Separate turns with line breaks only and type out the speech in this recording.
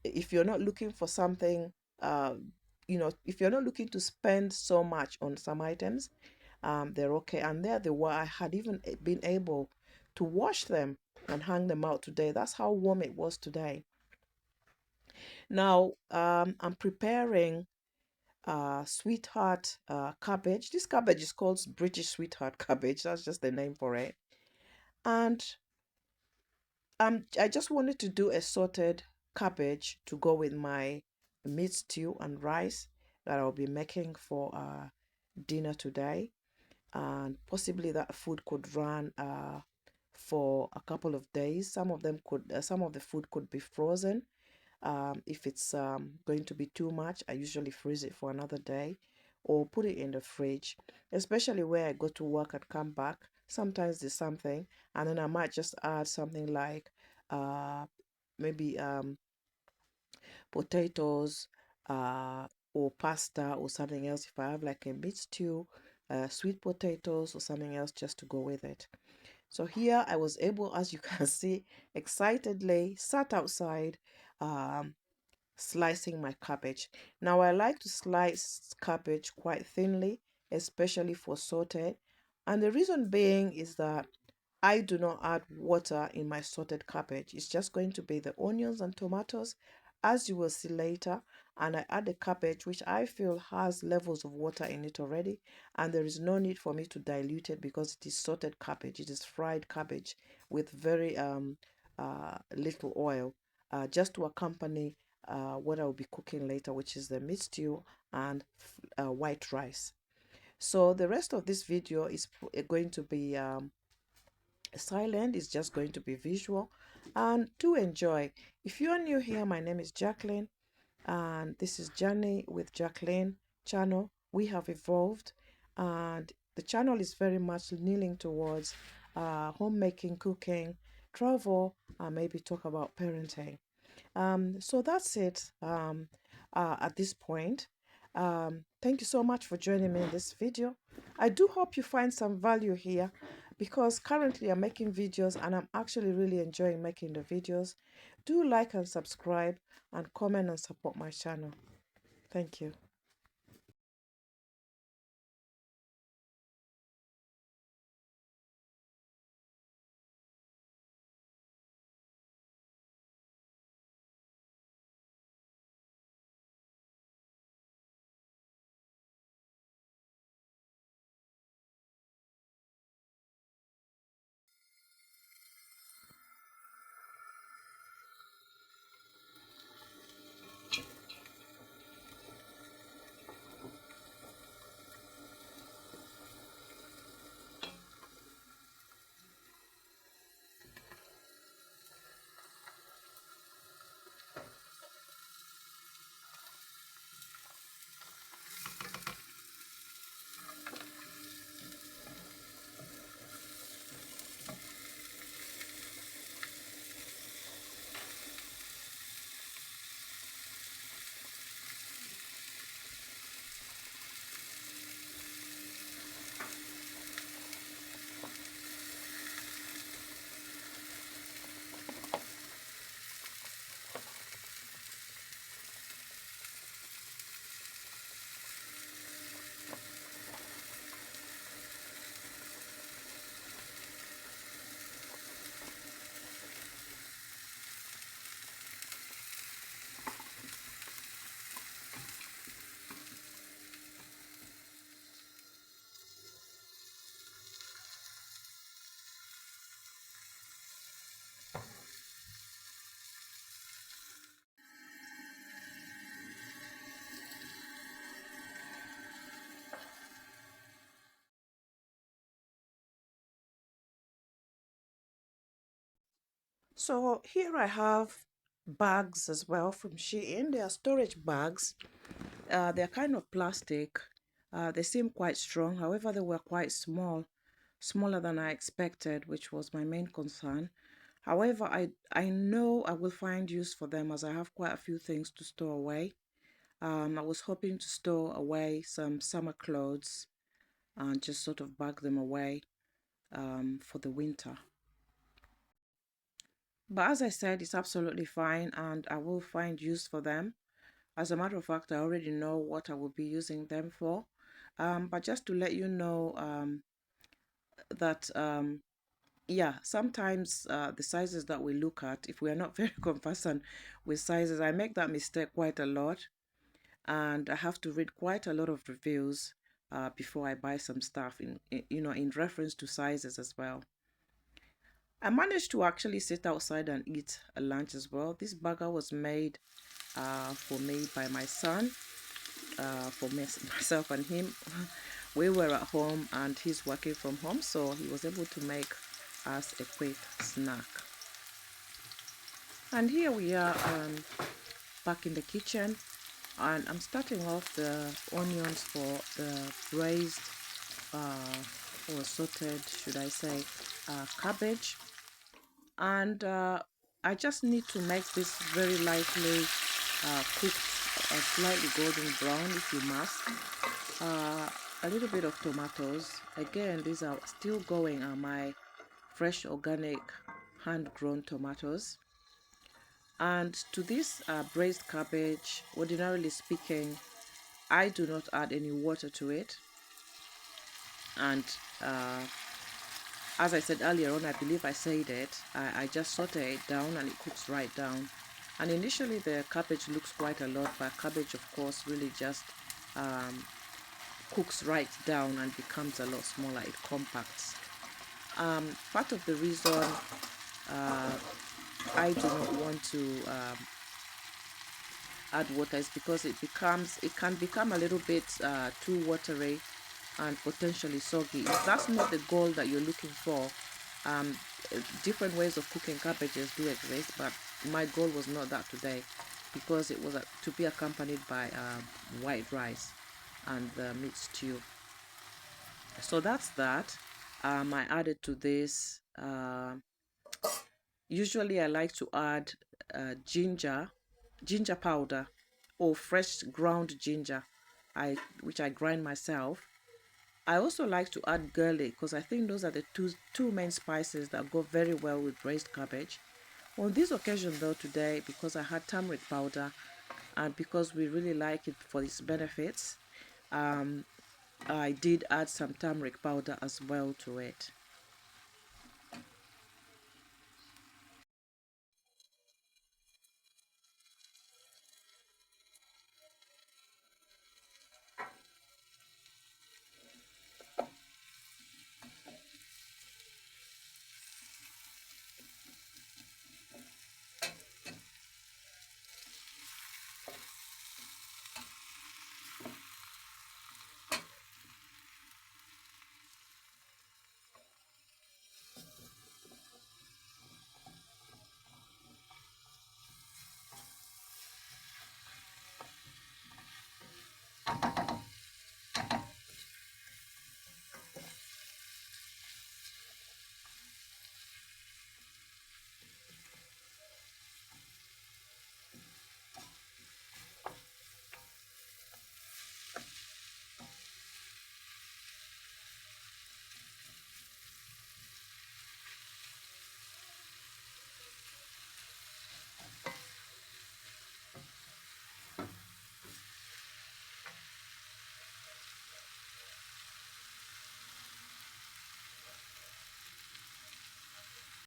if you're not looking for something, if you're not looking to spend so much on some items, they're okay. And there they were. I had even been able to wash them and hang them out today. That's how warm it was today. Now, I'm preparing sweetheart cabbage. This cabbage is called British sweetheart cabbage. That's just the name for it. And I just wanted to do a sorted cabbage to go with my meat stew and rice that I'll be making for dinner today. And possibly that food could run for a couple of days. Some of the food could be frozen. If it's going to be too much, I usually freeze it for another day or put it in the fridge, especially where I go to work and come back. Sometimes there's something, and then I might just add something like uh, maybe potatoes or pasta or something else. If I have like a meat stew, sweet potatoes or something else just to go with it. So here I was able, as you can see, excitedly sat outside um, slicing my cabbage. Now I like to slice cabbage quite thinly, especially for sauteed. And the reason being is that I do not add water in my sauteed cabbage. It's just going to be the onions and tomatoes, as you will see later. And I add the cabbage, which I feel has levels of water in it already. And there is no need for me to dilute it because it is sauteed cabbage. It is fried cabbage with very little oil, just to accompany what I will be cooking later, which is the meat stew and white rice. So the rest of this video is going to be silent. It's just going to be visual and to enjoy. If you are new here, my name is Jacqueline and this is Journey with Jacqueline channel. We have evolved and the channel is very much leaning towards homemaking, cooking, travel, and maybe talk about parenting. So that's it at this point. Thank you so much for joining me in this video. I do hope you find some value here because currently I'm making videos and I'm actually really enjoying making the videos. Do like and subscribe and comment and support my channel. Thank you. So here I have bags as well from Shein. They are storage bags. They're kind of plastic. They seem quite strong. However, they were quite small, smaller than I expected, which was my main concern. However, I know I will find use for them as I have quite a few things to store away. I was hoping to store away some summer clothes and just sort of bag them away for the winter. But as I said, it's absolutely fine and I will find use for them. As a matter of fact, I already know what I will be using them for. But just to let you know that, yeah, sometimes the sizes that we look at, if we are not very conversant with sizes, I make that mistake quite a lot. And I have to read quite a lot of reviews before I buy some stuff in reference to sizes as well. I managed to actually sit outside and eat a lunch as well. This burger was made for me by my son, for me, myself and him. We were at home and he's working from home, so he was able to make us a quick snack. And here we are back in the kitchen, and I'm starting off the onions for the braised or sauteed, should I say, cabbage. And I just need to make this very lightly cooked, slightly golden brown if you must. A little bit of tomatoes. Again, these are still going on my fresh organic hand-grown tomatoes. And to this braised cabbage, ordinarily speaking, I do not add any water to it. And as I said earlier on, I believe I said it, I just saute it down and it cooks right down. And initially the cabbage looks quite a lot, but cabbage of course really just cooks right down and becomes a lot smaller, it compacts. Part of the reason I do not want to add water is because it can become a little bit too watery and potentially soggy. If that's not the goal that you're looking for, um, different ways of cooking cabbages do exist, but my goal was not that today, because it was to be accompanied by white rice and the meat stew. So that's that. I added to this. Usually, I like to add ginger powder, or fresh ground ginger, which I grind myself. I also like to add garlic because I think those are the two main spices that go very well with braised cabbage. On this occasion though today, because I had turmeric powder and because we really like it for its benefits, I did add some turmeric powder as well to it.